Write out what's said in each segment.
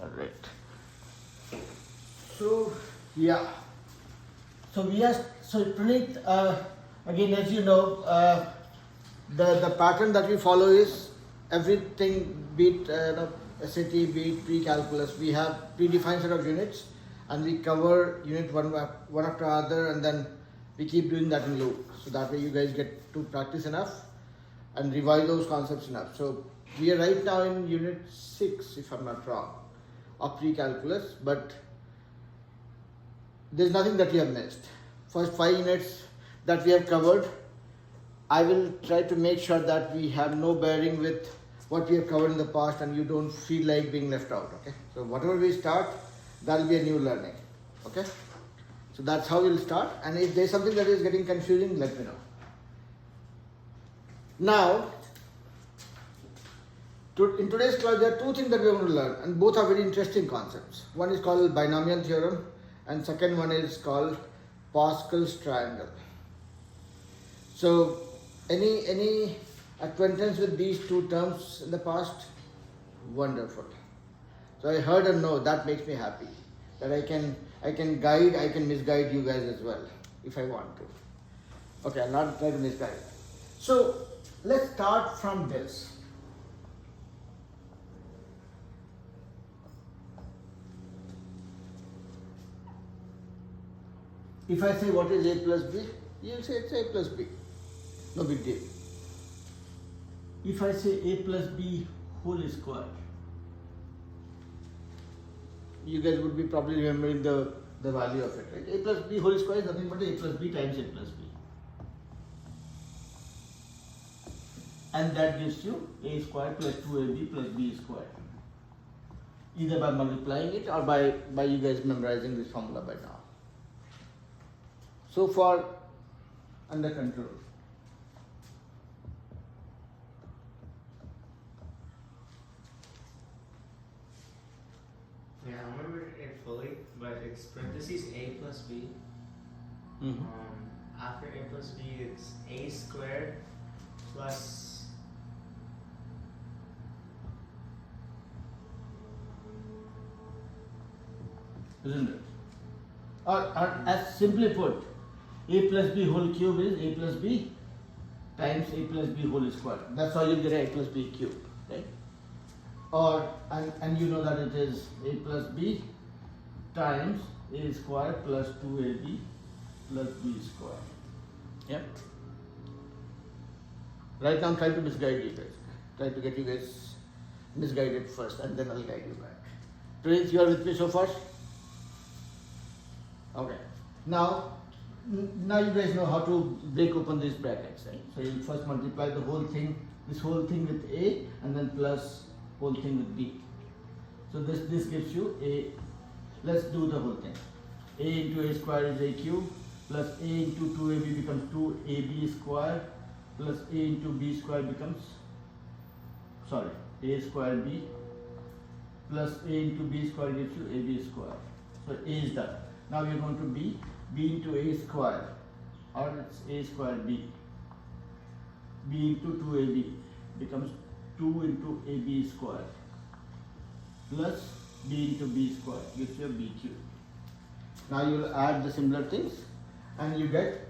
Alright. So, yeah. So we are, so Praneeth, again as you know, the pattern that we follow is everything, be it SAT, be it pre-calculus, we have predefined set of units and we cover unit one after other, and then we keep doing that in loop. So that way you guys get to practice enough and revise those concepts enough. So we are right now in unit 6, if I'm not wrong, of pre-calculus, but there's nothing that we have missed. First 5 units that we have covered, I will try to make sure that we have no bearing with what we have covered in the past and you don't feel like being left out, okay? So whatever we start, that will be a new learning, okay? So that's how we'll start, and if there's something that is getting confusing, let me know. Now, in today's class, there are 2 things that we are going to learn, and both are very interesting concepts. One is called binomial theorem, and second one is called Pascal's triangle. So, any acquaintance with these 2 terms in the past? Wonderful. So I heard a no, that makes me happy. That I can guide, I can misguide you guys as well, if I want to. Okay, I'll not try to misguide. So, let's start from this. If I say what is A plus B, you'll say it's A plus B. No big deal. If I say A plus B whole square, you guys would be probably remembering the value of it, right? A plus B whole square is nothing but A plus B times A plus B. And that gives you A square plus 2AB plus B square. Either by multiplying it or by you guys memorizing this formula by now. So far, under control. Yeah, I remember it fully, but it's parentheses A plus B. Mm-hmm. After A plus B, it's A squared plus Isn't it? Or as simply put, A plus B whole cube is A plus B times A plus B whole square. That's how you get A plus B cube, right? Or, and you know that it is A plus B times A square plus 2AB plus B square. Yep. Right now I'm trying to misguide you guys. Try to get you guys misguided first and then I'll guide you back. Prince, you are with me so far? Okay. Now you guys know how to break open these brackets, right? So you first multiply the whole thing, this whole thing with A, and then plus whole thing with B. So this gives you A. Let's do the whole thing. A into A square is A cube, plus A into 2AB becomes 2AB square, plus A into B square becomes, sorry, A square B, plus A into B square gives you AB square. So A is done. Now we are going to B into A square, or it's A square B. B into 2AB becomes 2 into AB square, plus B into B square gives you a B cube. Now you will add the similar things and you get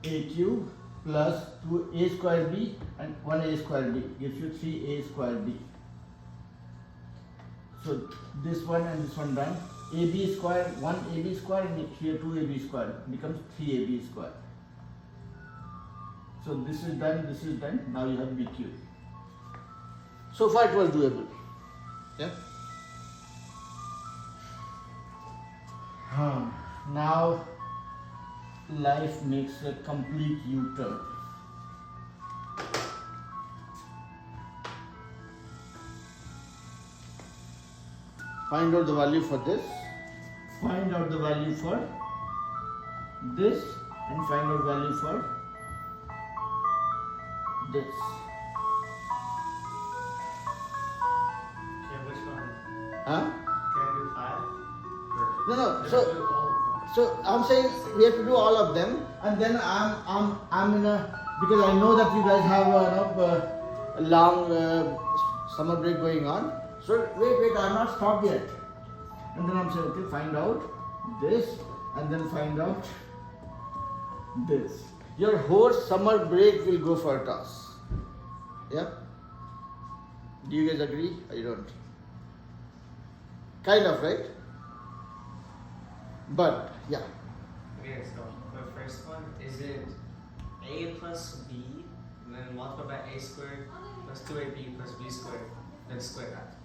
A cube plus 2A square B and 1A square B gives you 3A square B. So this one and this one done. AB square, 1AB square, and here 2AB square becomes 3AB square. So this is done, now you have B cube. So far it was doable. Yeah? Now life makes a complete U-turn. Find out the value for this. Find out the value for this and find out value for this. okay, which one? Huh? Can I do 5? No. Can I do all of them? So I'm saying we have to do all of them, and then I'm in a, because I know that you guys have a long summer break going on. So wait, I have not stopped yet. And then I'm saying, okay, find out this and then find out this. Your whole summer break will go for a toss. Yeah? Do you guys agree or you don't? Kind of, right? But, yeah. Okay, so the first one, is it a plus b, and then multiplied by a squared plus 2ab plus b squared, then square that?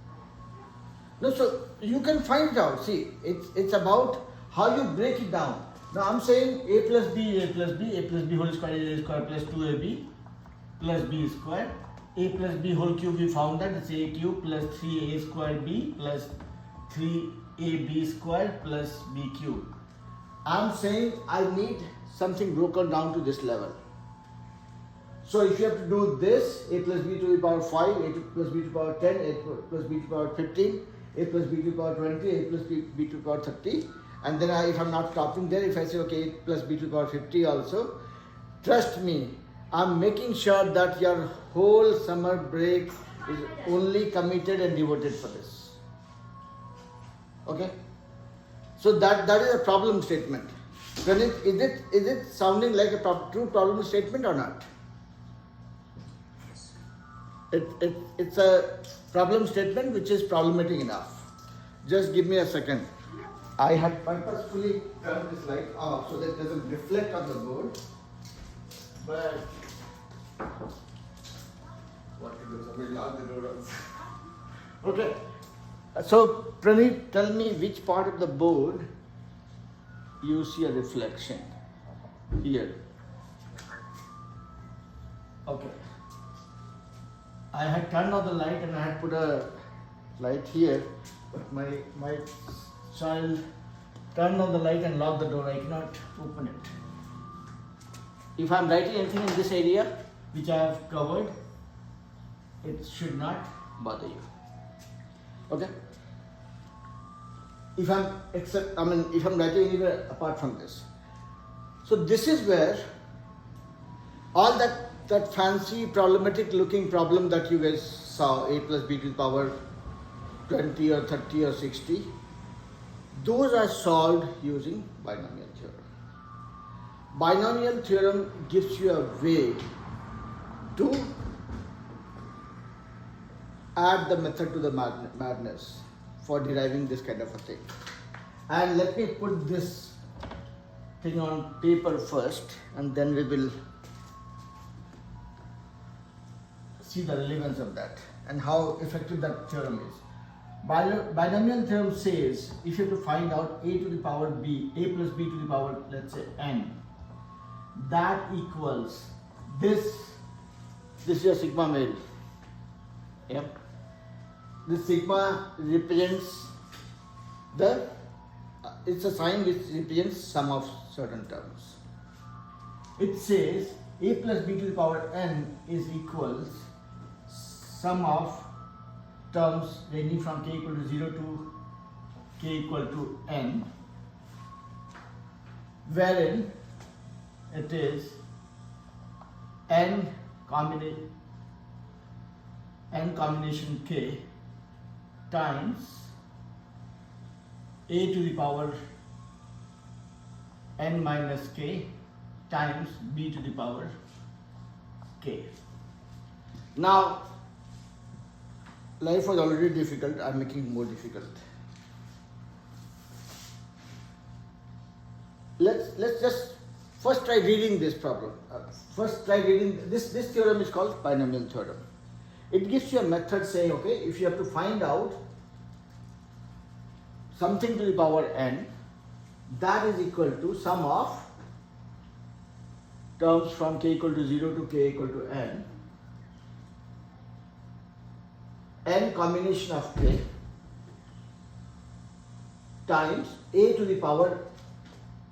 No, so you can find it out. See, it's about how you break it down. Now I'm saying a plus b whole square a square plus 2ab plus b square. A plus b whole cube, we found that it's a cube plus 3a square b plus 3ab square plus b cube. I'm saying I need something broken down to this level. So if you have to do this, a plus b to the power 5, a plus b to the power 10, a plus b to the power 15, a plus b to the power 20, a plus b to the power 30, and then if I'm not stopping there, if I say okay, a plus b to the power 50 also, trust me, I'm making sure that your whole summer break is only committed and devoted for this. Okay? So that is a problem statement. Pranit, is it sounding like a true problem statement or not? It's a problem statement which is problematic enough. Just give me a second. I had purposefully turned this light off so that it doesn't reflect on the board. But what to do? Somebody locked the door also. Okay. So Pranit, tell me which part of the board you see a reflection here. Okay. I had turned on the light and I had put a light here, but my child turned on the light and locked the door. I cannot open it. If I am writing anything in this area which I have covered, it should not bother you. Okay? If I'm writing anywhere apart from this. So this is where all that fancy problematic looking problem that you guys saw, a plus b to the power 20 or 30 or 60, those are solved using binomial theorem. Binomial theorem gives you a way to add the method to the madness for deriving this kind of a thing. And let me put this thing on paper first, and then we will see the relevance of that and how effective that theorem is. Binomial theorem says if you have to find out a to the power b, a plus b to the power, let's say n, that equals this is your sigma male. Yep. This sigma represents it's a sign which represents sum of certain terms. It says a plus b to the power n is equals sum of terms ranging from k equal to 0 to k equal to n, wherein it is n combination k times a to the power n minus k times b to the power k. Now, life was already difficult, I am making it more difficult. Let's just first try reading this problem. First try reading this theorem is called binomial theorem. It gives you a method saying, okay, if you have to find out something to the power n, that is equal to sum of terms from k equal to 0 to k equal to n combination of k times a to the power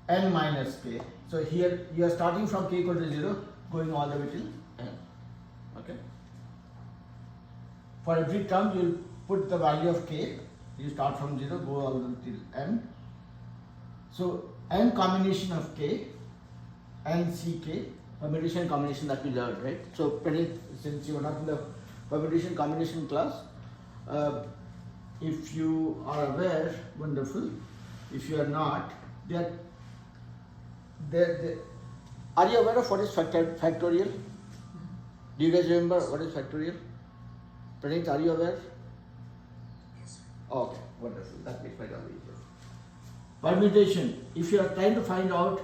n minus k. So here you are starting from k equal to 0 going all the way till n. Okay. For every term you will put the value of k. You start from 0, go all the way till n. So n combination of k, n c k, permutation combination that we learned, right? So since you are not in the permutation combination class, if you are aware, wonderful. If you are not, are you aware of what is factorial? Do you guys remember what is factorial? Praneeth, are you aware? Okay, wonderful. That makes my job easier. Permutation. If you are trying to find out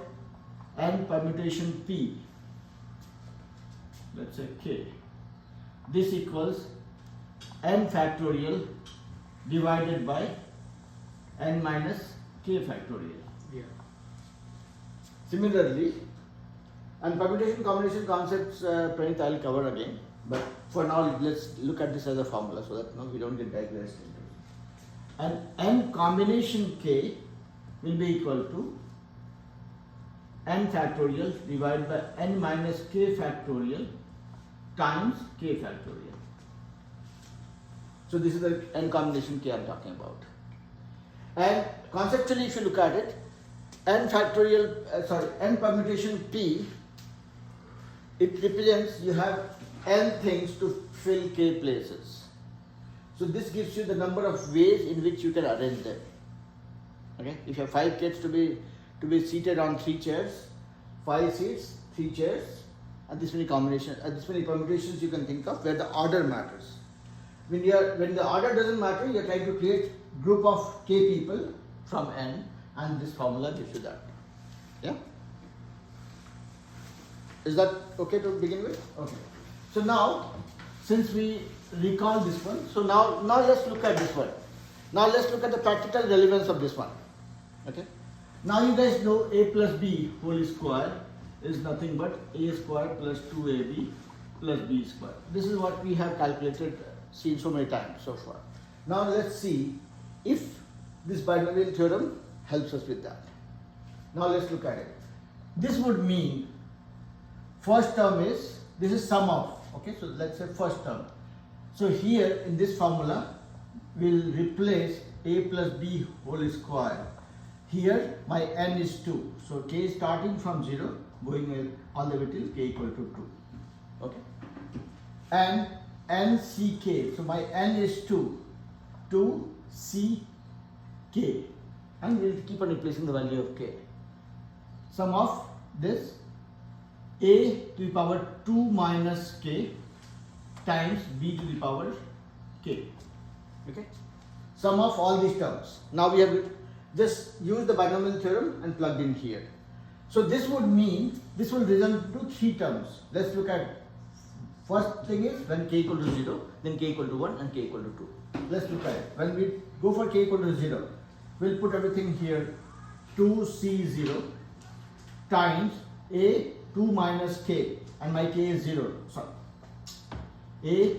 n permutation p, let's say k, this equals n factorial divided by n minus k factorial. Yeah. Similarly, and permutation combination concepts, Praneeth, I'll cover again. But for now, let's look at this as a formula so that we don't get digressed into it. And n combination k will be equal to n factorial divided by n minus k factorial times k factorial. So this is the n combination k I'm talking about. And conceptually, if you look at it, n permutation p, it represents you have n things to fill k places. So this gives you the number of ways in which you can arrange them. Okay, if you have 5 kids to be seated on 3 chairs, 5 seats, 3 chairs, and this many combinations, this many permutations you can think of where the order matters. When the order doesn't matter, you are trying to create group of k people from n, and this formula gives you that. Yeah. Is that okay to begin with? Okay. So now, since we recall this one, so now let's look at this one. Now let's look at the practical relevance of this one. Okay. Now you guys know a plus b whole square is nothing but a square plus 2ab plus b square. This is what we have calculated, seen so many times so far. Now let's see if this binomial theorem helps us with that. Now let's look at it. This would mean first term is, this is sum of, okay, so let's say first term. So here in this formula, we'll replace a plus b whole square. Here my n is 2. So k starting from 0, going all the way till k equal to 2. Okay. And n c k. So my n is 2. 2 c k. And we'll keep on replacing the value of k. Sum of this a to the power 2 minus k times b to the power k. Okay. Sum of all these terms. Now we have just used the binomial theorem and plugged in here. So this would mean, this will result to 3 terms. Let's look at, first thing is when k equal to 0, then k equal to 1 and k equal to 2. Let's look at it. When we go for k equal to 0, we'll put everything here, 2c0 times a 2 minus k, and my k is 0, sorry, a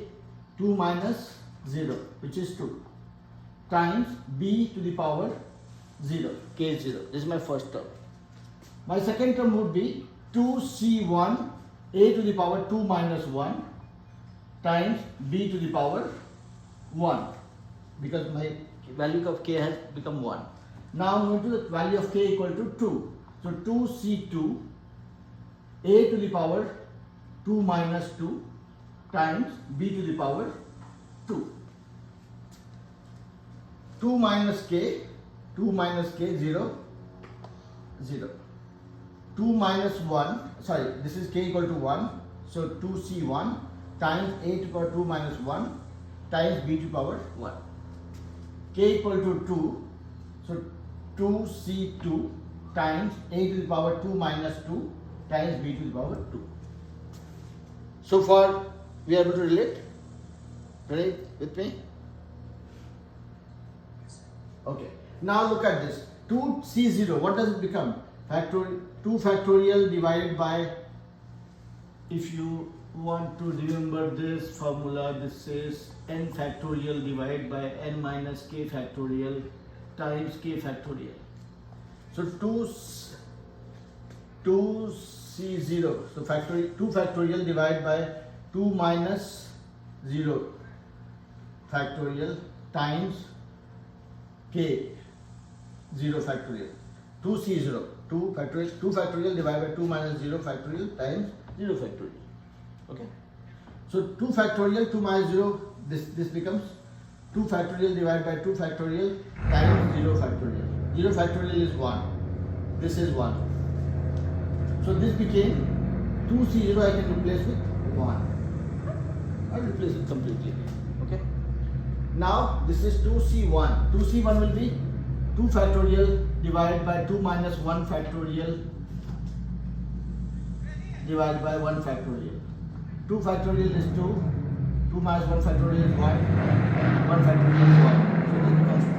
2 minus 0, which is 2, times b to the power 0, k is 0. This is my first term. My second term would be 2c1 a to the power 2 minus 1 times b to the power 1, because my value of k has become 1. Now I'm going to the value of k equal to 2. So 2c2 a to the power 2 minus 2 times b to the power 2. 2 minus k, 0, 0. 2 minus 1, sorry, this is k equal to 1. So 2c1 times a to the power 2 minus 1 times b to the power 1. K equal to 2. So 2c2 times a to the power 2 minus 2 times b to the power 2. So far we are able to relate? Ready with me? Okay. Now look at this. 2c0, what does it become? 2 factorial divided by, if you want to remember this formula, this says n factorial divided by n minus k factorial times k factorial. So 2c0, so 2 factorial divided by 2 minus 0 factorial times k 0 factorial. 2c0, 2 factorial divided by 2 minus 0 factorial times 0 factorial. Okay. So 2 factorial, 2 minus 0, this becomes 2 factorial divided by 2 factorial times 0 factorial. 0 factorial is 1. This is 1. So this became 2c0 I can replace with 1. I'll replace it completely. Okay. Now this is 2c1. 2c1 will be 2 factorial divided by 2 minus 1 factorial divided by 1 factorial. 2 factorial is 2. 2 minus 1 factorial is 1. 1 factorial is 1. So this becomes 2.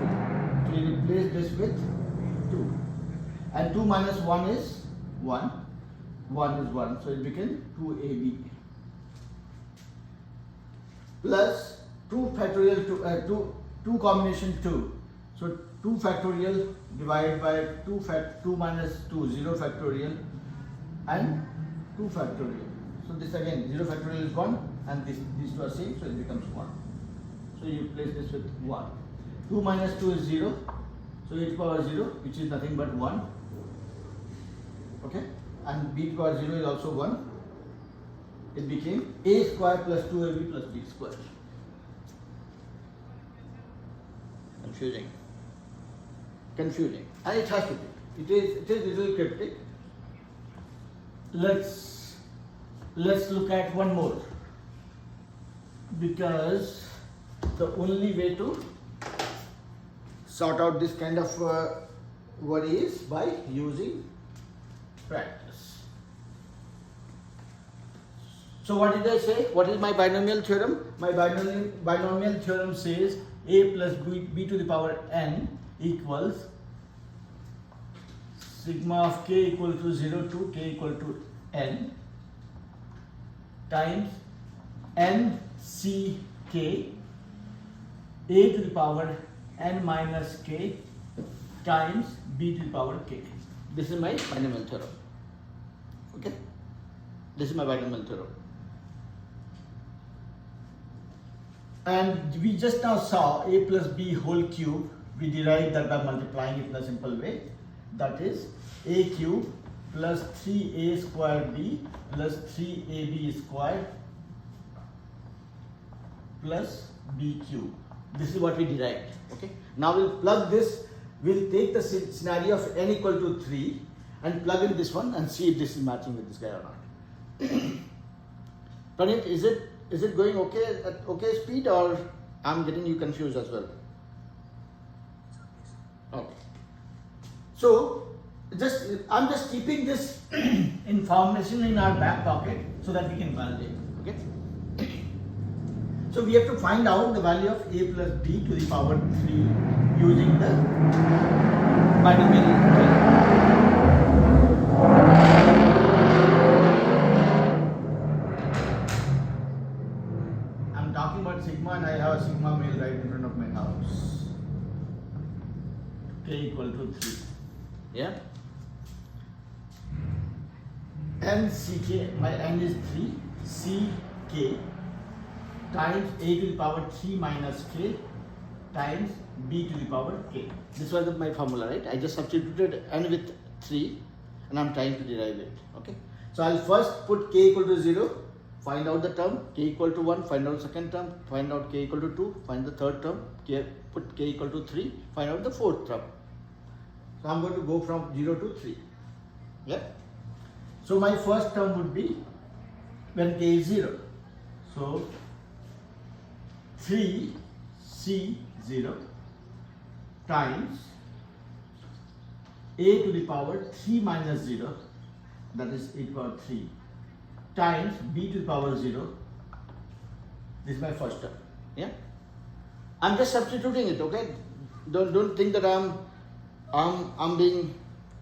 So you replace this with 2. And 2 minus 1 is 1. 1 is 1. So it became 2ab. Plus 2 factorial 2 combination 2. So 2 factorial divided by 2 minus 2, 0 factorial and 2 factorial. So this again 0 factorial is 1 and these two are same, so it becomes 1. So you replace this with 1. 2 minus 2 is 0. So e to the power 0, which is nothing but 1. Okay, and b to the power 0 is also 1. It became a square plus 2ab plus b square. Confusing. And it has to be. It is little cryptic. Let's look at one more, because the only way to sort out this kind of worry is by using practice. So what did I say? What is my binomial theorem? My binomial theorem says a plus b to the power n equals sigma of k equal to 0 to k equal to n times n c k a to the power n minus k times b to the power k. This is my binomial theorem. Okay? This is my binomial theorem. And we just now saw a plus b whole cube. We derived that by multiplying it in a simple way. That is a cube plus 3a square b plus 3ab square plus b cube. This is what we derived. Okay. Now we'll plug this. We'll take the scenario of n equal to 3 and plug in this one and see if this is matching with this guy or not. Pranit, is it going okay at okay speed, or I'm getting you confused as well? Okay. So I'm just keeping this information in our back pocket so that we can validate. Okay. So we have to find out the value of a plus b to the power 3 using the binomial theorem. I'm talking about sigma and I have a sigma male right in front of my house. K equal to 3. Yeah. N ck, my n is 3, ck times a to the power 3 minus k times b to the power k. This was my formula, right? I just substituted n with 3 and I'm trying to derive it. Okay. So I'll first put k equal to 0, find out the term, k equal to 1, find out second term, find out k equal to 2, find the third term, put k equal to 3, find out the fourth term. So I'm going to go from 0 to 3. Yeah. So my first term would be when k is 0. So 3c0 times a to the power 3 minus 0, that is a to the power 3, times b to the power 0. This is my first term. Yeah. I'm just substituting it. Okay. Don't think that I'm being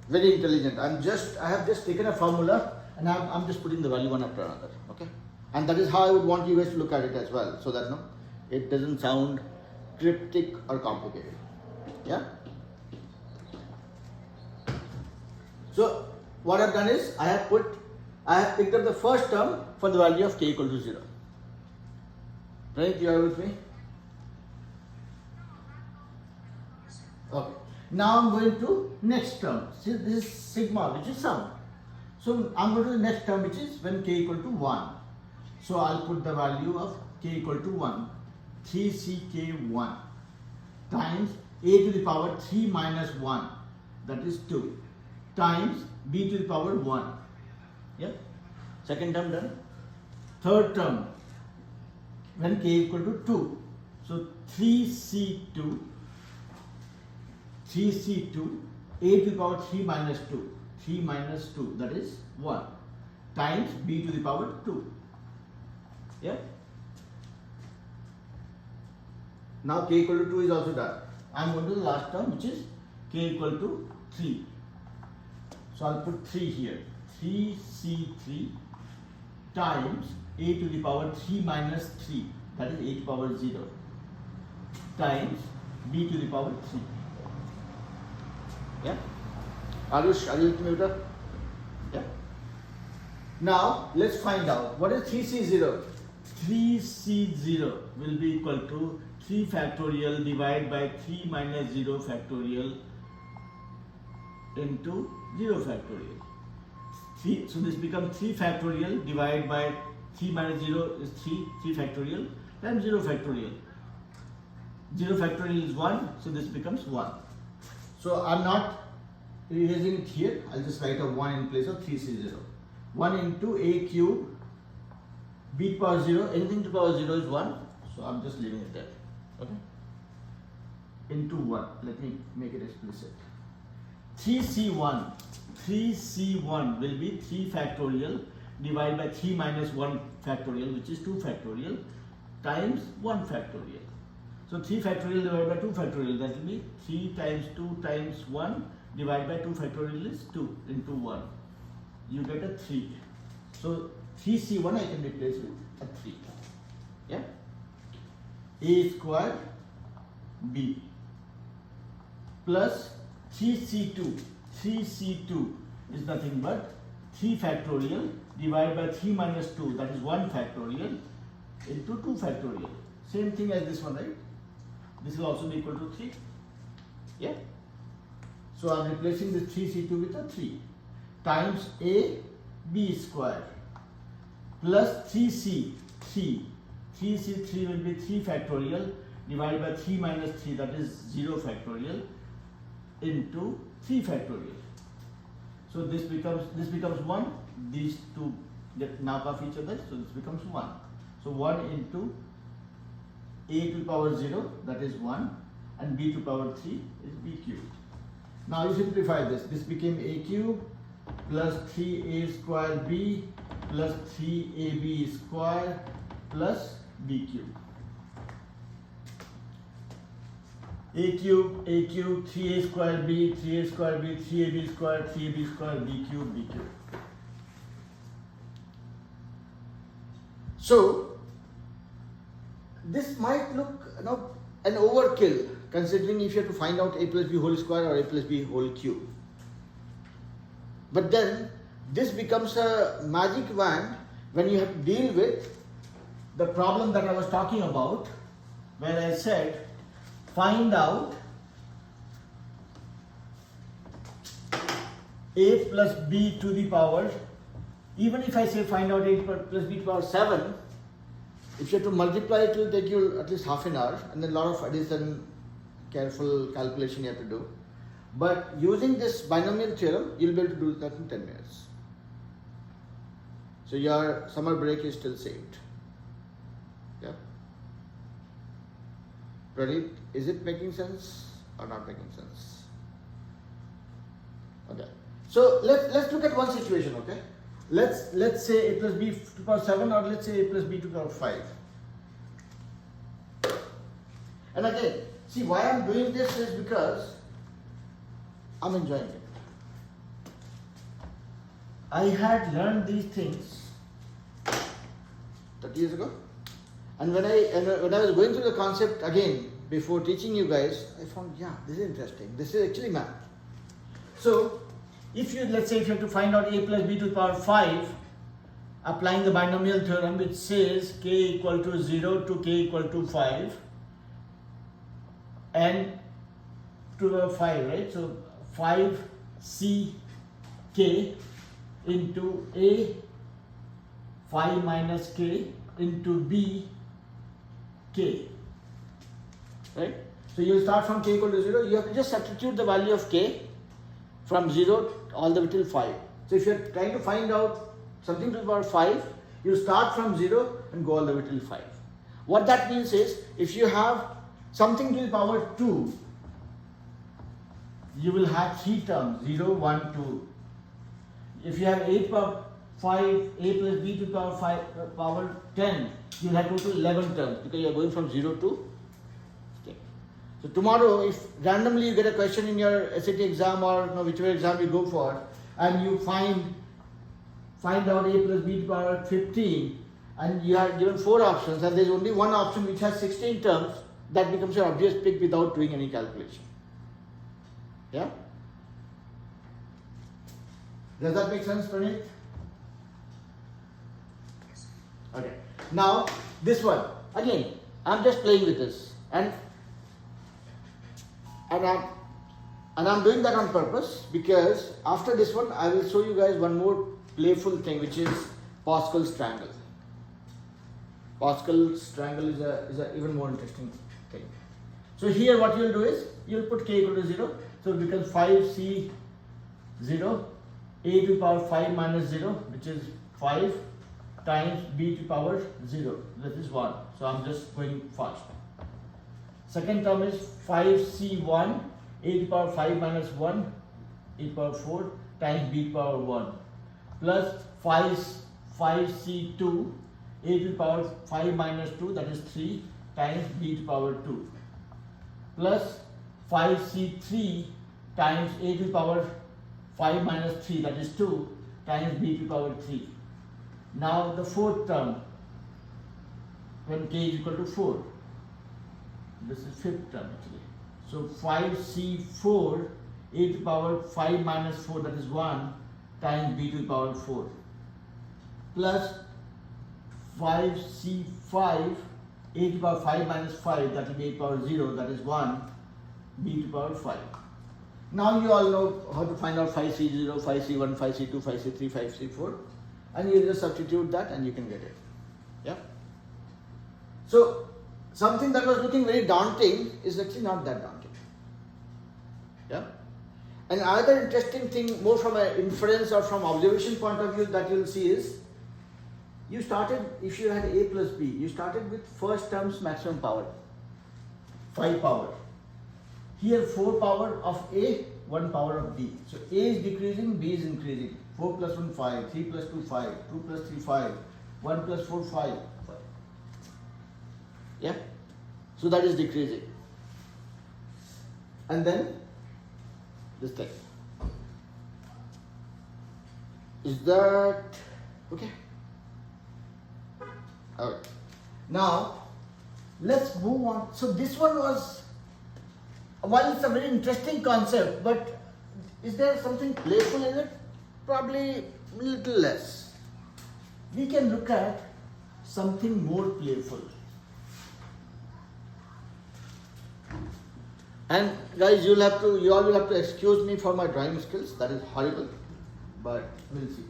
very intelligent. I have just taken a formula and I'm just putting the value one after another. Okay. And that is how I would want you guys to look at it as well, so that it doesn't sound cryptic or complicated. Yeah. So what I've done is I have picked up the first term for the value of k equal to 0. Right? You are with me? Okay. Now I'm going to next term. See, this is sigma, which is sum. So I'm going to the next term, which is when k equal to 1. So I'll put the value of k equal to 1. 3ck1 times a to the power 3 minus 1, that is 2, times b to the power 1. Yeah? Second term done. Third term, when k equal to 2. So 3c2, a to the power 3 minus 2, 3 minus 2, that is 1, times b to the power 2. Yeah? Now k equal to 2 is also done. I am going to the last term, which is k equal to 3. So I'll put 3 here. 3c3 times a to the power 3 minus 3, that is a to the power 0, times b to the power 3. Yeah? Arush, are you with me with that? Yeah? Now let's find out what is 3c0. 3c0 will be equal to 3 factorial divided by 3 minus 0 factorial into 0 factorial. So this becomes 3 factorial divided by 3 minus 0 is 3 factorial times 0 factorial. 0 factorial is 1, so this becomes 1. So I'm not erasing it here, I'll just write a 1 in place of 3c0. 1 into a cube, b to the power 0, anything to the power 0 is 1, so I'm just leaving it there. Okay? Into 1, let me make it explicit. 3c1 will be 3 factorial divided by 3 minus 1 factorial, which is 2 factorial, times 1 factorial. So 3 factorial divided by 2 factorial, that will be 3 times 2 times 1 divided by 2 factorial is 2 into 1. You get a 3. So 3c1 I can replace with a 3. Yeah? A squared b plus 3c2. 3c2 is nothing but 3 factorial divided by 3 minus 2, that is 1 factorial, into 2 factorial. Same thing as this one, right? This will also be equal to 3. Yeah? So I am replacing this 3c2 with a 3 times a b square plus 3c3. 3c3 will be 3 factorial divided by 3 minus 3, that is 0 factorial, into 3 factorial. So this becomes 1. These two get knock off each other, so this becomes 1. So 1 into a to the power 0, that is 1, and b to the power 3 is b cubed. Now you simplify this. This became a cube plus 3a square b plus 3ab square plus b cube. A cube, 3a square b, 3a square b, 3ab square, 3ab square, b cube, b cube. So this might look, an overkill, considering if you have to find out a plus b whole square or a plus b whole cube. But then this becomes a magic wand when you have to deal with the problem that I was talking about, where I said find out a plus b to the power, even if I say find out a plus b to the power 7, if you have to multiply it will take you at least half an hour, and then a lot of addition, careful calculation you have to do. But using this binomial theorem, you'll be able to do that in 10 minutes. So your summer break is still saved. Yeah. Pradeep, is it making sense or not making sense? Okay. So let's look at one situation. Okay. Let's say a plus b to the power 7, or let's say a plus b to the power 5. And again, see why I'm doing this is because I'm enjoying it. I had learned these things 30 years ago, and when I was going through the concept again before teaching you guys, I found, yeah, this is interesting. This is actually math. So if you, let's say if you have to find out a plus b to the power 5, applying the binomial theorem, which says k equal to 0 to k equal to 5 and to the 5, right? So 5c k into a 5 minus k into b k. right? So you will start from k equal to 0. You have to just substitute the value of k from 0 all the way till 5. So if you are trying to find out something to the power 5, you start from 0 and go all the way till 5. What that means is, if you have something to the power 2, you will have 3 terms, 0, 1, 2. If you have 8 power 5, a plus b to the power 5, power 10, you will have total 11 terms, because you are going from 0 to 10. So tomorrow, if randomly you get a question in your SAT exam or whichever exam you go for, and you find out a plus b to the power 15, and you are given 4 options, and there is only one option which has 16 terms, that becomes your obvious pick without doing any calculation. Yeah? Does that make sense, Praneeth? Okay. Now, this one. Again, I'm just playing with this. And I'm doing that on purpose, because after this one, I will show you guys one more playful thing, which is Pascal's triangle. Pascal's triangle is a even more interesting thing. So here what you will do is, you will put k equal to 0. So it becomes 5c 0, a to the power 5 minus 0, which is 5, times b to the power 0, that is 1. So I'm just going fast. Second term is 5c1, a to the power 5 minus 1, a to the power 4, times b to the power 1, plus 5c2, a to the power 5 minus 2, that is 3, times b to the power 2, plus 5c3 times a to the power 5 minus 3, that is 2, times b to the power 3. Now the fourth term, when k is equal to 4, this is fifth term actually. So 5c4, a to the power 5 minus 4, that is 1, times b to the power 4, plus 5c5, a to the power 5 minus 5, that will be a to the power 0, that is 1, b to the power 5. Now you all know how to find out 5c0, 5c1, 5c2, 5c3, 5c4, and you just substitute that and you can get it. Yeah. So something that was looking very daunting is actually not that daunting. Yeah. And another interesting thing, more from an inference or from observation point of view, that you will see is, you started, if you had a plus b, you started with first term's maximum power, 5 power. Here 4 power of a, 1 power of b. So a is decreasing, b is increasing. 4 plus 1, 5, 3 plus 2, 5, 2 plus 3, 5, 1 plus 4, 5. Yeah? So that is decreasing. And then this thing. Is that okay? Alright. Now let's move on. So this one was, while it's a very interesting concept, but is there something playful in it? Probably a little less. We can look at something more playful. And guys, you all will have to excuse me for my drawing skills. That is horrible, but we'll see.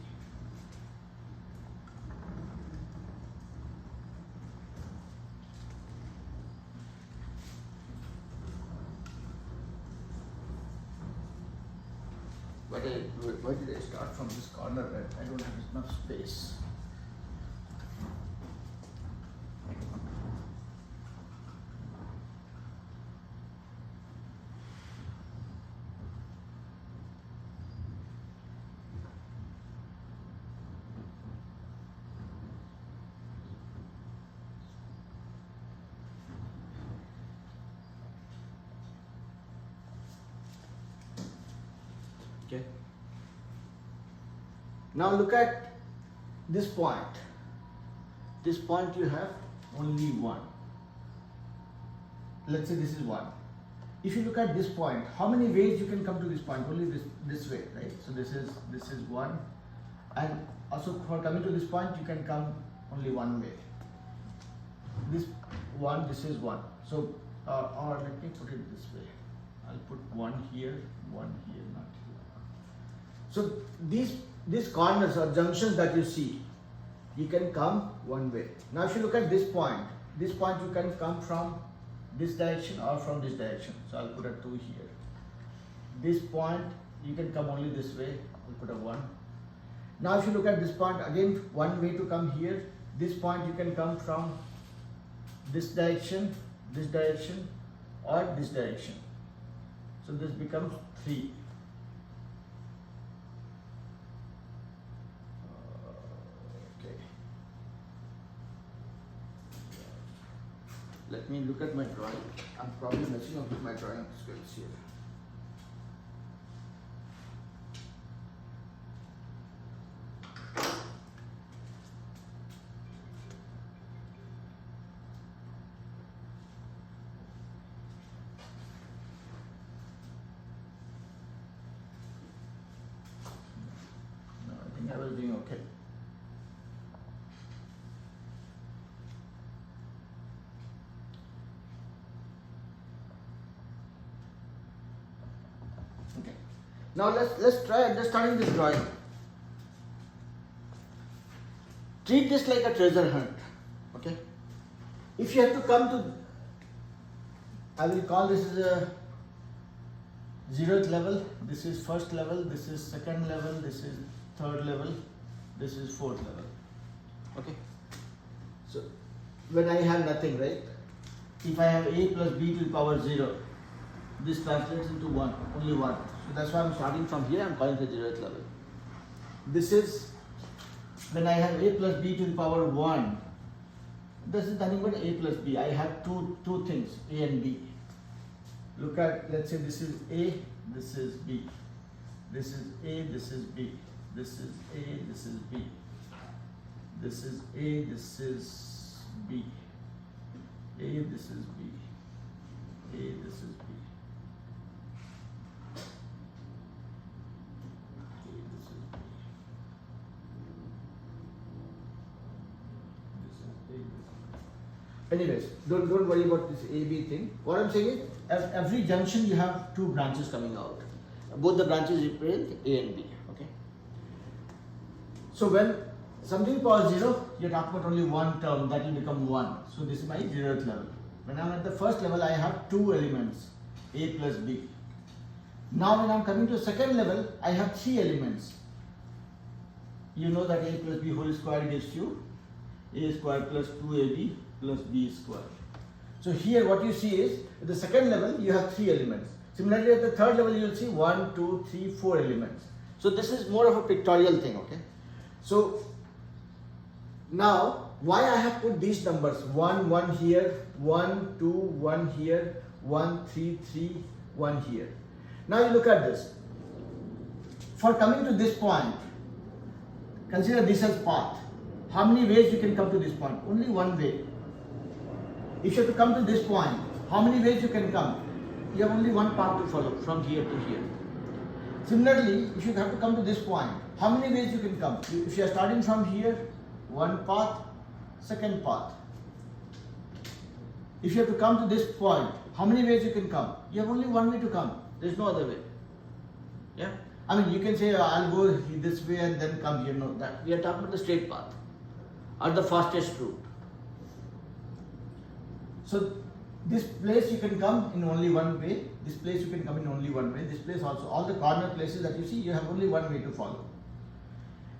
Why did I start from this corner? I don't have enough space. Okay. Now look at this point. This point you have only 1. Let's say this is 1. If you look at this point, how many ways you can come to this point? Only this way, right? So this is 1, and also for coming to this point you can come only one way. This is 1. So or let me put it this way. I'll put 1 here, 1 here, not here. So these corners or junctions that you see, you can come one way. Now if you look at this point you can come from this direction or from this direction. So I'll put a 2 here. This point you can come only this way. I'll put a 1. Now if you look at this point, again one way to come here. This point you can come from this direction or this direction. So this becomes 3. Okay. Let me look at my drawing. I'm probably messing up with my drawing skills here. I was doing okay. Okay. Now let's try understanding this drawing. Treat this like a treasure hunt. Okay. If you have to come to, I will call this as a 0th level. This is 1st level. This is 2nd level. This is 3rd level, this is 4th level. Okay. So when I have nothing, right? If I have a plus b to the power 0, this translates into 1, only 1. So that's why I'm starting from here, I'm calling it the 0th level. This is when I have a plus b to the power 1. This is nothing but a plus b. I have two things, a and b. Look at, let's say this is a, this is b. This is a, this is b. This is A, this is B. This is A, this is B. A, this is B. A, this is B. A, this is B. This is A, this is B. Anyways, don't worry about this A, B thing. What I'm saying is, at every junction you have 2 branches coming out. Both the branches represent A and B. So when something power 0, you're talking about only one term, that will become 1. So this is my 0th level. When I'm at the 1st level, I have 2 elements, a plus b. Now when I'm coming to 2nd level, I have 3 elements. You know that a plus b whole square gives you a square plus 2ab plus b square. So here what you see is, at the 2nd level, you have 3 elements. Similarly, at the 3rd level, you will see 1, 2, 3, 4 elements. So this is more of a pictorial thing, okay? So now, why I have put these numbers 1, 1 here, 1, 2, 1 here, 1, 3, 3, 1 here. Now you look at this. For coming to this point, consider this as path. How many ways you can come to this point? Only one way. If you have to come to this point, how many ways you can come? You have only one path to follow from here to here. Similarly, if you have to come to this point, how many ways you can come? If you are starting from here, one path, 2nd path. If you have to come to this point, how many ways you can come? You have only one way to come. There is no other way. Yeah? I mean, you can say, I'll go this way and then come here. No, that we are talking about the straight path or the fastest route. So this place you can come in only one way. This place you can come in only one way. This place also. All the corner places that you see, you have only one way to follow.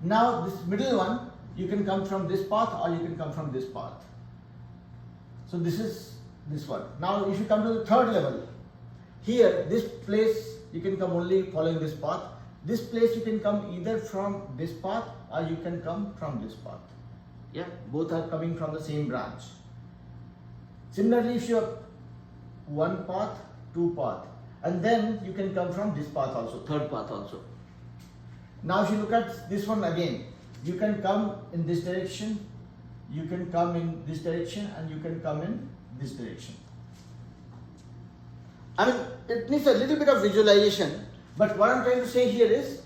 Now this middle one, you can come from this path or you can come from this path. So this is this one. Now if you come to the 3rd level, here this place you can come only following this path. This place you can come either from this path or you can come from this path. Yeah, both are coming from the same branch. Similarly, if you have one path, 2 path, and then you can come from this path also, 3rd path also. Now if you look at this one again, you can come in this direction, you can come in this direction, and you can come in this direction. I mean, it needs a little bit of visualization, but what I'm trying to say here is,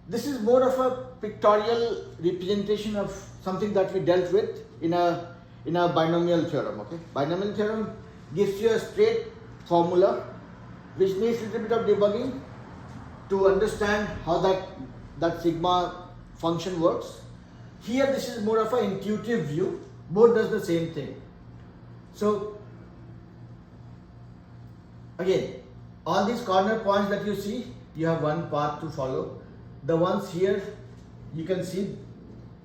this is more of a pictorial representation of something that we dealt with in a binomial theorem. Okay, binomial theorem gives you a straight formula which needs a little bit of debugging to understand how that sigma function works. Here this is more of an intuitive view, both does the same thing. So Again, all these corner points that you see, you have one path to follow. The ones here, you can see,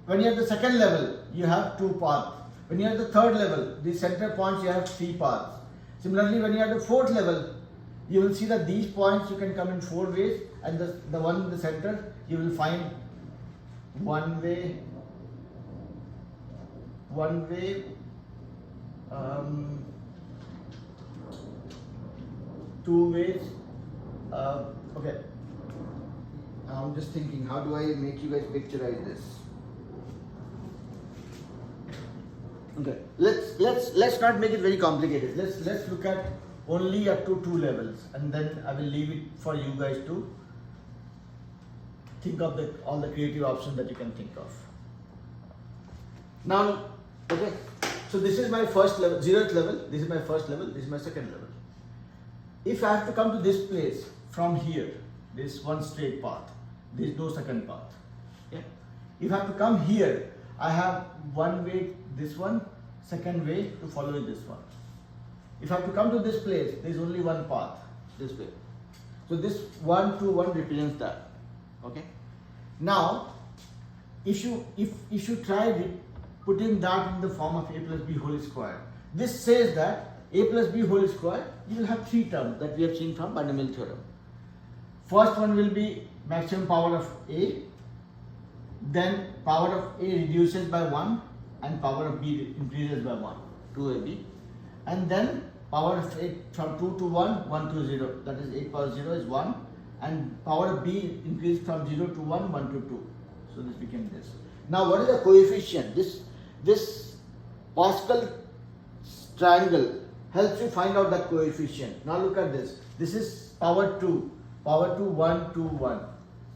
when you are at the second level, you have two paths. When you are at the third level, the center points, you have three paths. Similarly, when you are at the fourth level, you will see that these points you can come in four ways, and the one in the center, you will find one way, two ways. Okay, I'm just thinking, how do I make you guys picturize this? Okay, let's not make it very complicated. Let's look at only up to two levels, and then I will leave it for you guys to think of all the creative options that you can think of. Now, okay, so this is my first level, 0th level. This is my first level. This is my second level. If I have to come to this place from here, this one straight path, there is no second path. Okay? If I have to come here, I have one way, this one, second way to follow this one. If I have to come to this place, there is only one path, this way. So this 1, 2, 1 represents that. Okay. Now, if you try putting that in the form of a plus b whole square, this says that a plus b whole square, you will have three terms that we have seen from binomial theorem. First one will be maximum power of a, then power of a reduces by 1 and power of b increases by 1, 2ab, and then power of a from 2 to 1, 1 to 0, that is a power 0 is 1, and power of b increased from 0 to 1, 1 to 2. So this became this. Now what is the coefficient? This Pascal triangle helps you find out that coefficient. Now look at this. This is power 2, 1, 2, 1.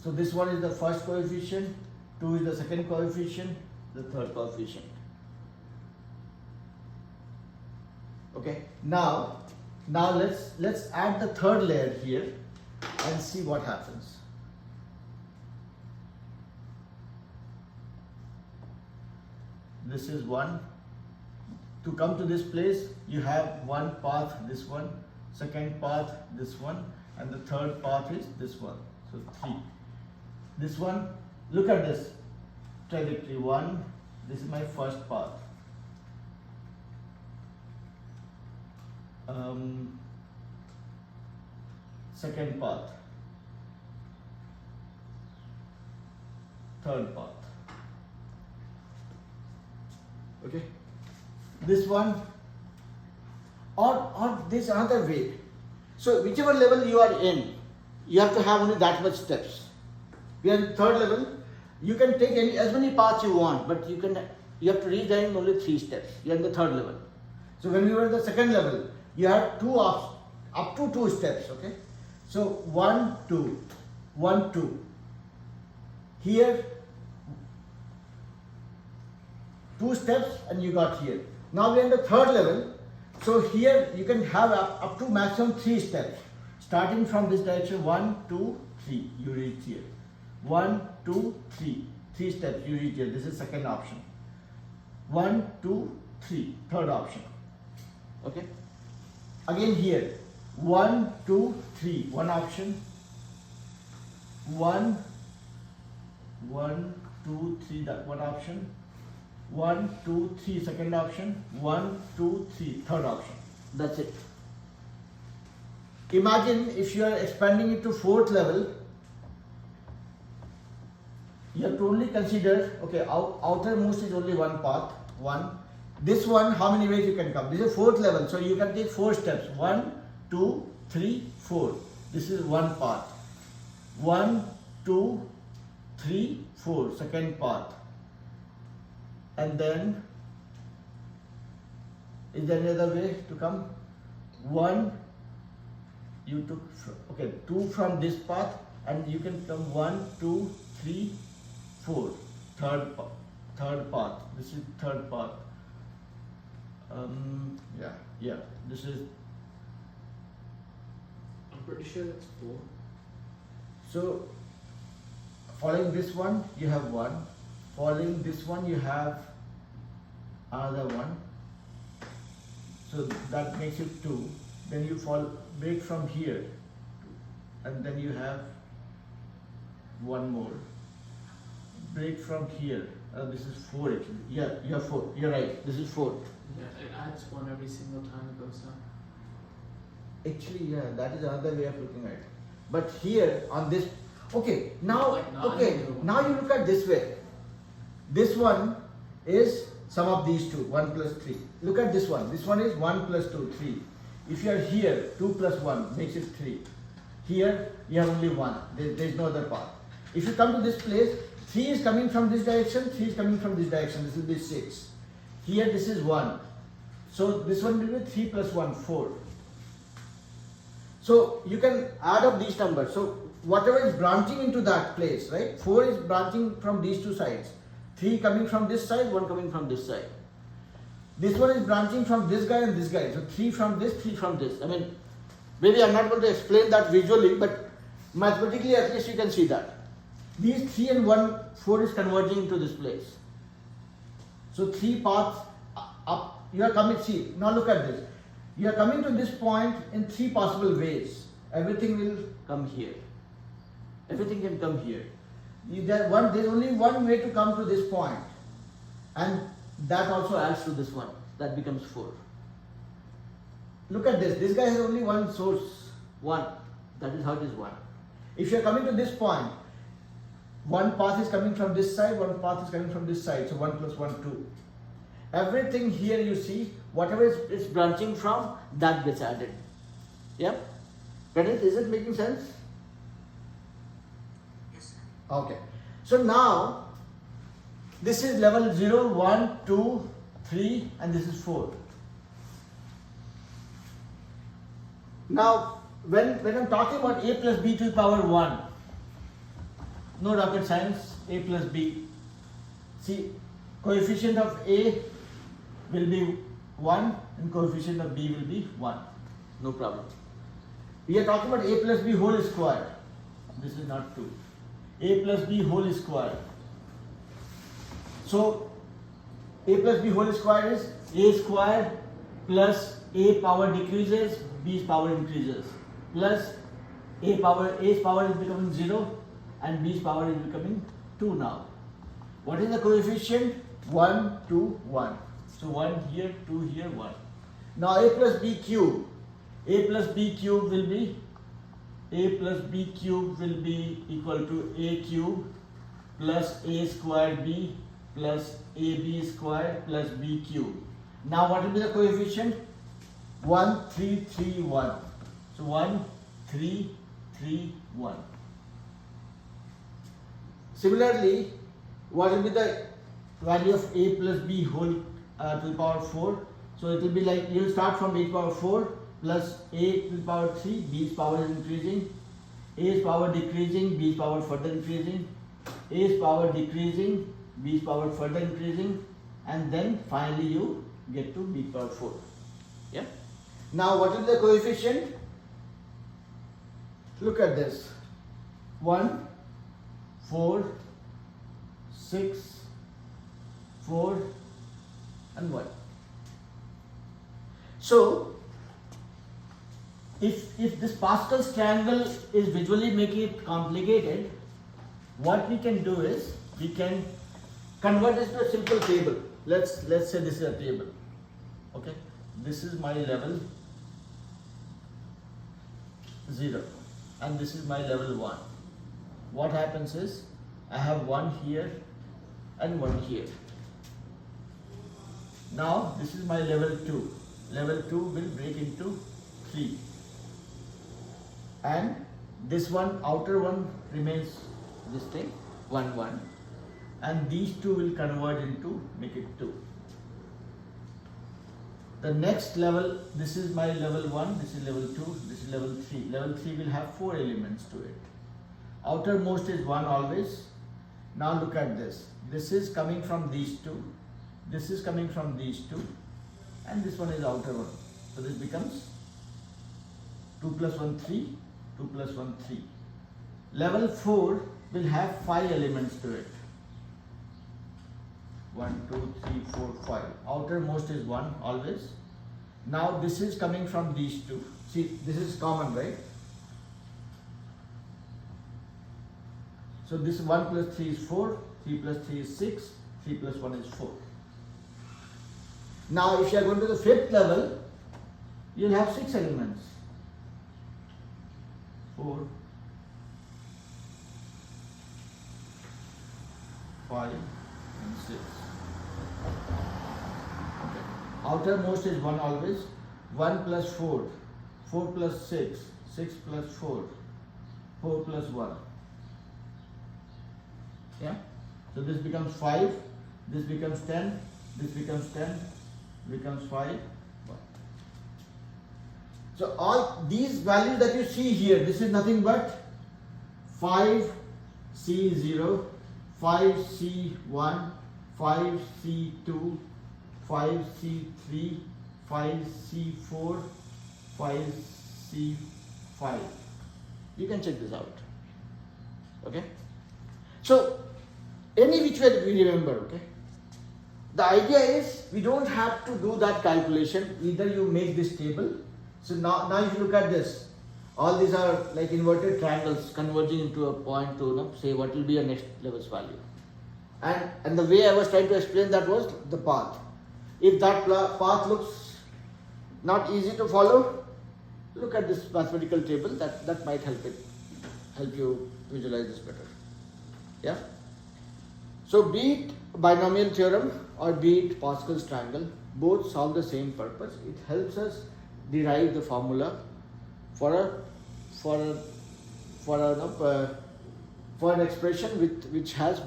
So this one is the first coefficient, 2 is the second coefficient, the third coefficient. Okay. Now let's add the third layer here and see what happens. This is one. To come to this place, you have one path, this one, second path, this one, and the third path is this one. So 3. This one, look at this trajectory. 1, this is my first path. Second path, third path. Okay, this one, or this another way. So whichever level you are in, you have to have only that much steps. We are in third level. You can take as many paths you want, but you have to reach there in only 3 steps. You are in the third level. So when you are in the second level, you have up to 2 steps. Okay, so 1, 2, 1, 2. Here 2 steps and you got here. Now we are in the third level. So here you can have up to maximum 3 steps. Starting from this direction, 1, 2, 3, you reach here. 1, 2, 3, 3 steps, you reach here. This is second option. 1, 2, 3, third option. Okay. Again here, 1, 2, 3, one option. 1, 2, 3, that one option. 1, 2, 3, second option. 1, 2, 3, third option. That's it. Imagine if you are expanding it to 4th level, you have to only consider, okay, outermost is only one path, 1. This one, how many ways you can come? This is 4th level, so you can take 4 steps. 1, 2, 3, 4. This is one path. 1, 2, 3, 4, second path. And then, is there any other way to come? 1, you took, okay, 2 from this path, and you can come 1, 2, 3, 4, third path. This is third path. Yeah, this is. I'm pretty sure that's 4. So, following this one, you have 1. Following this one, you have another 1. So that makes it 2. Then you follow break from here, and then you have one more. Break from here. This is 4 actually. Yeah, you have 4. You're right. This is 4. Yeah, it adds 1 every single time it goes down. Actually, yeah, that is another way of looking at it. But here on this, okay, now, Like not okay, either one. now you look at this way. This one is sum of these two, 1 plus 3. Look at this one. This one is 1 plus 2, 3. If you are here, 2 plus 1 makes it 3. Here, you have only 1. There is no other path. If you come to this place, 3 is coming from this direction, 3 is coming from this direction. This will be 6. Here, this is 1. So, this one will be 3 plus 1, 4. So, you can add up these numbers. So, whatever is branching into that place, right? 4 is branching from these two sides. 3 coming from this side, 1 coming from this side. This one is branching from this guy and this guy. So, 3 from this, 3 from this. I mean, maybe I am not going to explain that visually, but mathematically at least you can see that. These 3 and 1, 4 is converging into this place. So 3 paths up, you are coming, see, now look at this. You are coming to this point in 3 possible ways. Everything will come here. Everything can come here. There is only one way to come to this point. And that also adds to this one. That becomes 4. Look at this. This guy has only one source. 1. That is how it is 1. If you are coming to this point, one path is coming from this side, one path is coming from this side. So 1 plus 1, 2. Everything here you see, whatever is branching from, that gets added. Yep. Pranit, is it making sense? Yes, sir. Okay. So now, this is level 0, 1, 2, 3 and this is 4. Now, when I'm talking about a plus b to the power 1, no rocket science, a plus b. See, coefficient of a will be 1 and coefficient of b will be 1. No problem. We are talking about a plus b whole square. This is not 2. A plus b whole square. So, a plus b whole square is a square plus a power decreases, b's power increases, plus a's power is becoming 0 and b's power is becoming 2 now. What is the coefficient? 1, 2, 1. So 1 here, 2 here, 1. Now a plus b cube. A plus b cube will be equal to a cube plus a square b plus ab square plus b cube. Now what will be the coefficient? 1, 3, 3, 1. So 1, 3, 3, 1. Similarly, what will be the value of a plus b whole to the power 4? So it will be like, you will start from a to the power 4 plus a to the power 3, b's power is increasing, a's power decreasing, b's power further increasing, a's power decreasing, b's power further increasing, and then finally you get to b power 4. Yeah. Now what is the coefficient? Look at this. 1, 4, 6, 4 and 1. So, if this Pascal's triangle is visually making it complicated, what we can do is, we can convert this to a simple table. Let's say this is a table. Okay, this is my level 0 and this is my level 1. What happens is, I have 1 here and 1 here. Now this is my level 2. Level 2 will break into 3. And this one, outer one remains this thing, 1, 1. And these two will converge into, make it 2. The next level, this is my level 1, this is level 2, this is level 3. Level 3 will have 4 elements to it. Outermost is 1 always. Now look at this. This is coming from these two. This is coming from these two. And this one is outer one. So this becomes 2 plus 1, 3. 2 plus 1, 3. Level 4 will have 5 elements to it. 1, 2, 3, 4, 5. Outermost is 1 always. Now this is coming from these two. See, this is common, right? So this 1 plus 3 is 4, 3 plus 3 is 6, 3 plus 1 is 4. Now if you are going to the fifth level, you will have 6 elements. 4, 5 and 6. Okay. Outermost is 1 always. 1 plus 4, 4 plus 6, 6 plus 4, 4 plus 1. Yeah? So this becomes 5, this becomes 10, this becomes 10, becomes 5, 1. So all these values that you see here, this is nothing but 5C0, 5C1, 5C2, 5C3, 5C4, 5C5. You can check this out. Okay? So, any which way we remember, okay? The idea is we don't have to do that calculation. Either you make this table. So now if you look at this, all these are like inverted triangles converging into a point to say what will be your next level's value. And the way I was trying to explain that was the path. If that path looks not easy to follow, look at this mathematical table. That might help you visualize this better. Yeah. So be it binomial theorem or be it Pascal's triangle, both solve the same purpose. It helps us derive the formula for an expression which has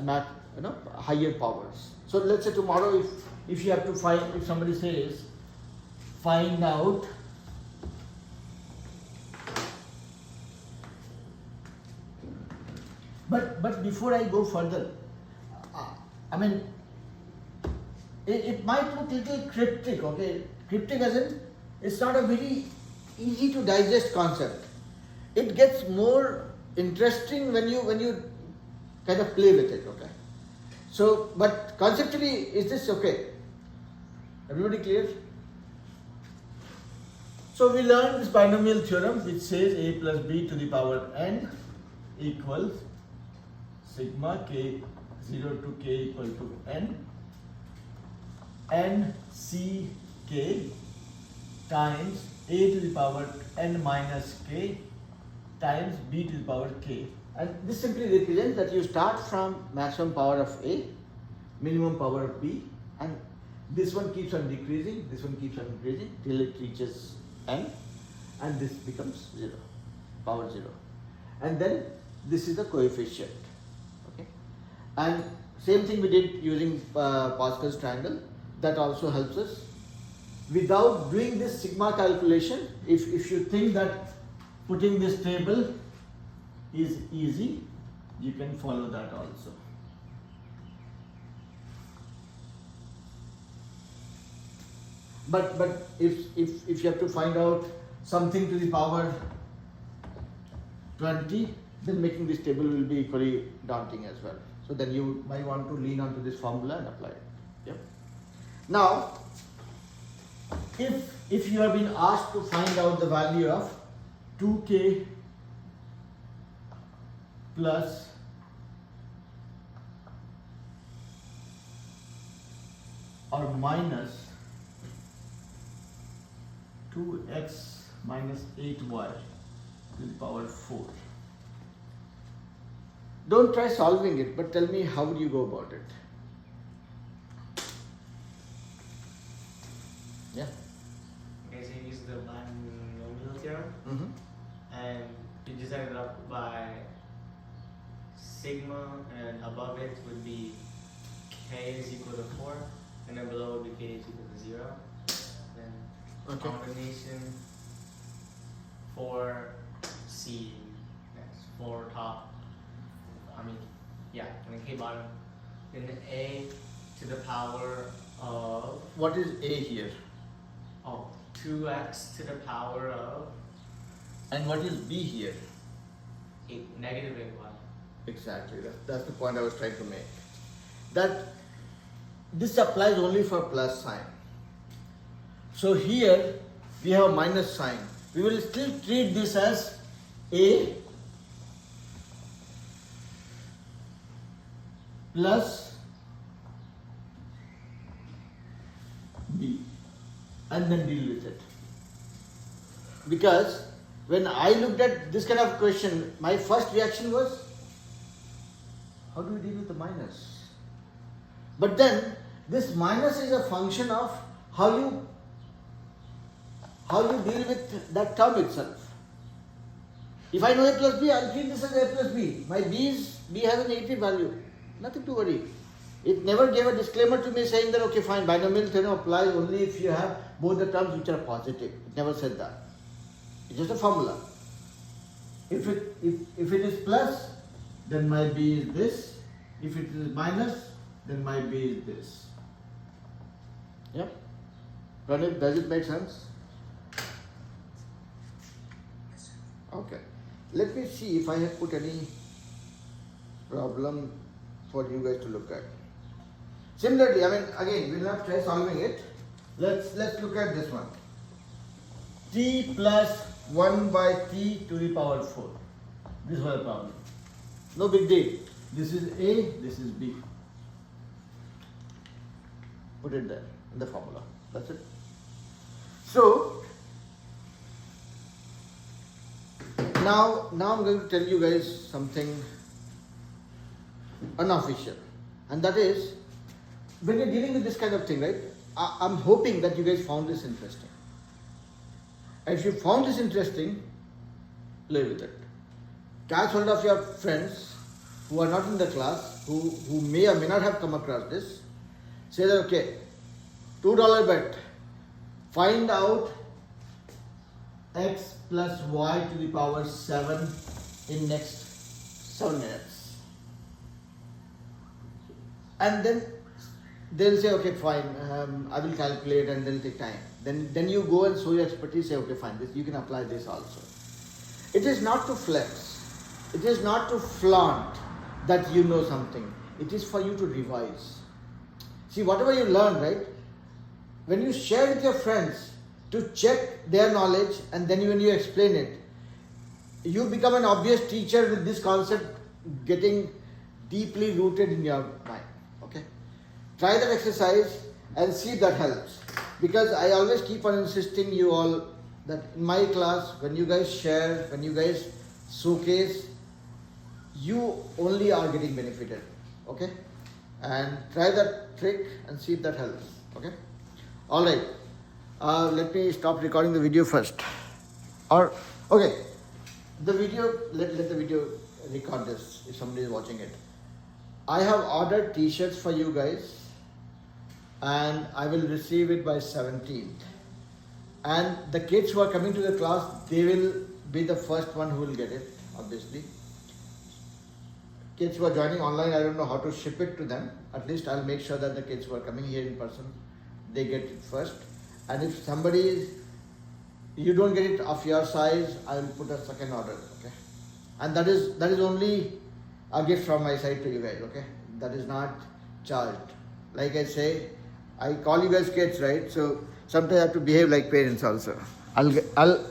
higher powers. So let's say tomorrow if you have to find, if somebody says find out but before I go further, I mean it might look little cryptic, okay? Cryptic as in it's not a very easy to digest concept. It gets more interesting when you kind of play with it, okay? So, but conceptually, is this okay? Everybody clear? So we learned this binomial theorem which says a plus b to the power n equals sigma k 0 to k equal to n c k times a to the power n minus k times b to the power k. And this simply represents that you start from maximum power of A, minimum power of B, and this one keeps on decreasing, this one keeps on increasing till it reaches n, and this becomes 0, power 0. And then this is the coefficient. Okay? And same thing we did using Pascal's triangle, that also helps us. Without doing this sigma calculation, if you think that putting this table is easy, you can follow that also. But if you have to find out something to the power 20, then making this table will be equally daunting as well. So then you might want to lean onto this formula and apply it. Yep. Now, if you have been asked to find out the value of 2k plus or minus 2x minus 8y to the power 4. Don't try solving it, but tell me how do you go about it? Yeah. Okay, so you use the binomial theorem, and you just ended up by sigma, and above it would be k is equal to 4, and then below would be k is equal to 0. Then combination 4c, that's 4 top, and then k bottom, then the a to the power of, What is a here? 2x to the power of And what is b here? negative 8y. Exactly, that's the point I was trying to make. That this applies only for plus sign. So here we have a minus sign. We will still treat this as A plus B and then deal with it. Because when I looked at this kind of question, my first reaction was, how do we deal with the minus? But then this minus is a function of how you deal with that term itself. If I know A plus B, I'll treat this as A plus B. My B has a negative value. Nothing to worry. It never gave a disclaimer to me saying that, okay, fine, binomial theorem applies only if you have both the terms which are positive. It never said that. It's just a formula. If it is plus, then my B is this. If it is minus, then my B is this. Yep. Pranit, does it make sense? Okay. Let me see if I have put any problem for you guys to look at. Similarly, I mean, again, we'll not try solving it. Let's look at this one. T plus 1 by t to the power 4. This was a problem. No big deal. This is A, this is B. Put it there in the formula. That's it. So, now I'm going to tell you guys something unofficial. And that is, when you're dealing with this kind of thing, right, I'm hoping that you guys found this interesting. And if you found this interesting, play with it. Catch hold of your friends who are not in the class, who may or may not have come across this. Say that, okay, $2 bet. Find out x plus y to the power 7 in next 7 minutes. And then they'll say, okay, fine, I will calculate, and they'll take time. Then you go and show your expertise, say, okay, fine, you can apply this also. It is not to flex. It is not to flaunt that you know something. It is for you to revise. See, whatever you learn, right, when you share with your friends to check their knowledge, and then when you explain it, you become an obvious teacher with this concept getting deeply rooted in your mind. Okay? Try that exercise and see if that helps. Because I always keep on insisting you all that in my class, when you guys share, when you guys showcase, you only are getting benefited. Okay? And try that trick and see if that helps. Okay? Alright. Let me stop recording the video first. Okay. The video, let the video record this if somebody is watching it. I have ordered t-shirts for you guys, and I will receive it by 17th. And the kids who are coming to the class, they will be the first one who will get it, obviously. Kids who are joining online, I don't know how to ship it to them. At least I'll make sure that the kids who are coming here in person, they get it first. And if you don't get it of your size, I will put a second order, okay? And that is only a gift from my side to you guys, okay? That is not charged. Like I say, I call you guys kids, right? So sometimes I have to behave like parents also. I'll